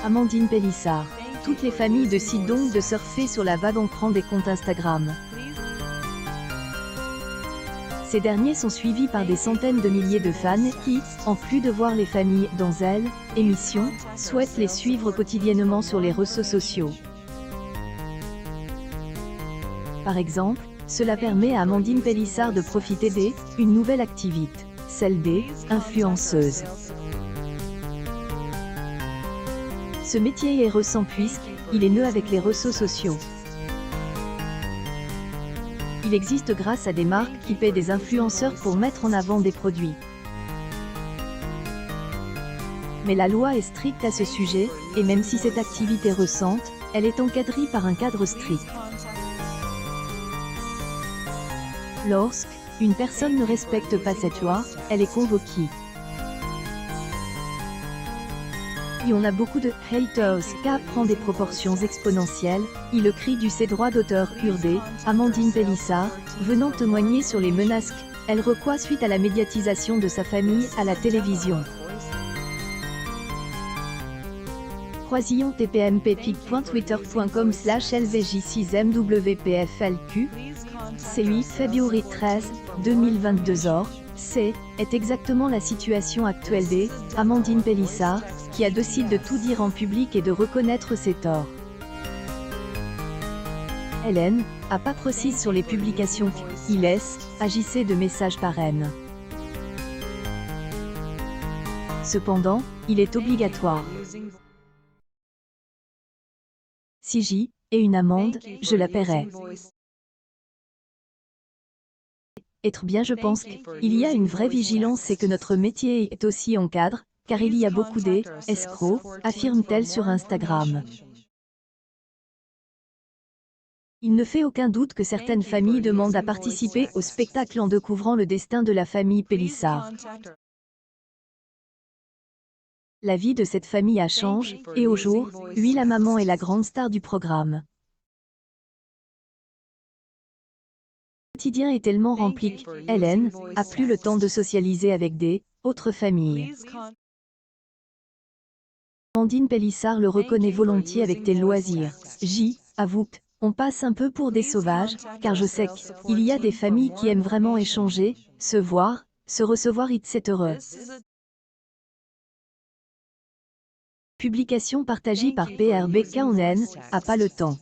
Amandine Pélissard. Toutes les familles décident donc de surfer sur la vague en créant des comptes Instagram. Ces derniers sont suivis par des centaines de milliers de fans qui, en plus de voir les familles dans elle, émission, souhaitent les suivre quotidiennement sur les réseaux sociaux. Par exemple, cela permet à Amandine Pélissard de profiter d'une nouvelle activité, celle des influenceuses. Ce métier est récent puisqu'il est né avec les réseaux sociaux. Il existe grâce à des marques qui paient des influenceurs pour mettre en avant des produits. Mais la loi est stricte à ce sujet, et même si cette activité est récente, elle est encadrée par un cadre strict. Lorsqu'une personne ne respecte pas cette loi, elle est convoquée. Et on a beaucoup de haters, car prend des proportions exponentielles, et le cri du ses droits d'auteur urdé, Amandine Pélissard, venant témoigner sur les menaces qu'elle reçoit suite à la médiatisation de sa famille à la télévision. Croisillon tpmppic.twitter.com/lvj6mwpflq C8 février 13, 2022 C est exactement la situation actuelle d'Amandine Pélissard, qui a décidé de tout dire en public et de reconnaître ses torts. Hélène a pas précise sur les publications qu'il agissait de messages par haine. Cependant, il est obligatoire. Si j'y ai une amende, je la paierai. Être bien, je pense qu'il y a une vraie vigilance et que notre métier est aussi en cadre, car il y a beaucoup d'escrocs, affirme-t-elle sur Instagram. Il ne fait aucun doute que certaines familles demandent à participer au spectacle en découvrant le destin de la famille Pélissard. La vie de cette famille a changé, et au jour, lui la maman est la grande star du programme. Le quotidien est tellement rempli qu'Hélène a plus le temps de socialiser avec autres familles. Amandine Pélissard le reconnaît volontiers avec tes loisirs. J'avoue qu'on passe un peu pour des sauvages, car je sais qu'il y a des familles qui aiment vraiment échanger, se voir, se recevoir etc. Publication partagée par PRBK on n'a pas le temps.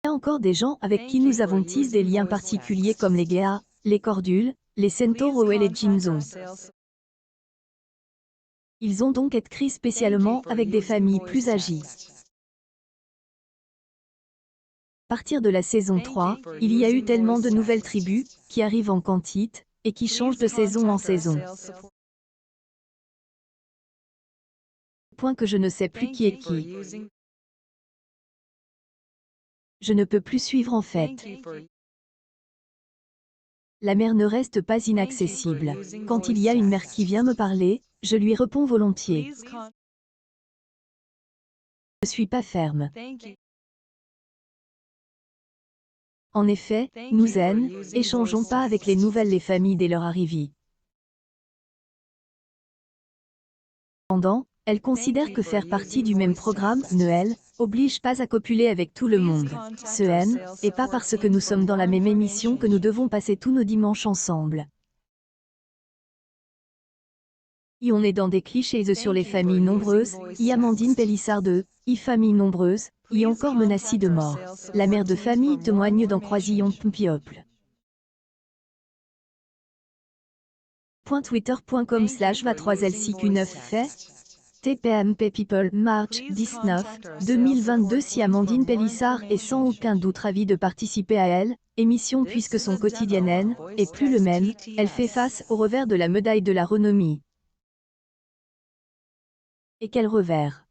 Il y a encore des gens avec qui nous avons tissé des liens particuliers comme les Géas, les Cordules, les Centauro et les Ginzons. Ils ont donc écrit spécialement avec des familles plus âgées. À partir de la saison 3, il y a eu tellement de nouvelles tribus qui arrivent en quantité et qui changent de saison en saison. Point que je ne sais plus qui est qui. Je ne peux plus suivre en fait. La mère ne reste pas inaccessible. Quand il y a une mère qui vient me parler, je lui réponds volontiers. Je ne suis pas ferme. En effet, nous échangeons pas avec les nouvelles les familles dès leur arrivée. Cependant, elle considère que faire partie du même programme ne oblige pas à copuler avec tout le monde. Et pas parce que nous sommes dans la même émission que nous devons passer tous nos dimanches ensemble. Et on est dans des clichés sur les familles nombreuses, Amandine Pélissard famille nombreuse, encore menacée de mort. La mère de famille témoigne dans Croisillon Piople. .twitter.com/va3lcq9 fait TPMP People, March 19, 2022. Si Amandine Pélissard est sans aucun doute ravie de participer à elle, émission puisque son quotidien est plus le même, elle fait face au revers de la médaille de la renommée. Et quel revers?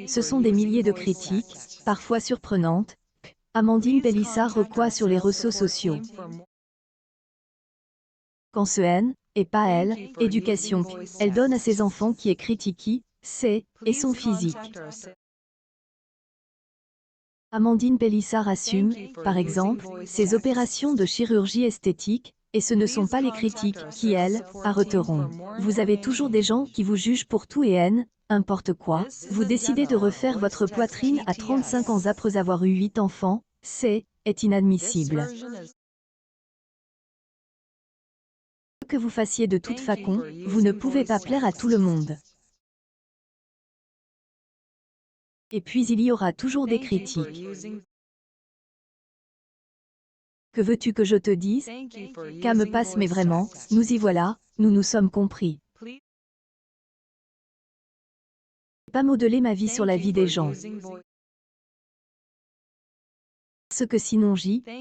Ce sont des milliers de critiques, parfois surprenantes, Amandine Pélissard reçoit sur les réseaux sociaux. Quand ce et pas elle, éducation elle donne à ses enfants qui est critiquée, et son physique. Amandine Pélissard assume, par exemple, ses opérations de chirurgie esthétique, Et ce ne sont pas les critiques qui, elles, arrêteront. Vous avez toujours des gens qui vous jugent pour tout et haine, n'importe quoi. Vous décidez de refaire votre poitrine à 35 ans après avoir eu 8 enfants, est inadmissible. Que vous fassiez de toute façon, vous ne pouvez pas plaire à tout le monde. Et puis il y aura toujours des critiques. Que veux-tu que je te dise? Qu'à me passe mais vraiment, nous y voilà, nous nous sommes compris. Pas modeler ma vie sur la vie des gens. Parce que sinon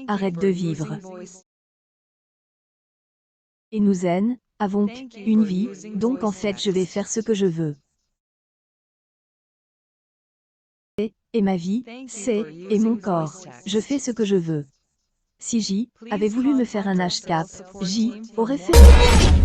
arrête de vivre. Et nous avons une vie, donc en fait je vais faire ce que je veux. Et ma vie, et mon corps, je fais ce que je veux. Si avait voulu me faire un HCAP, aurait fait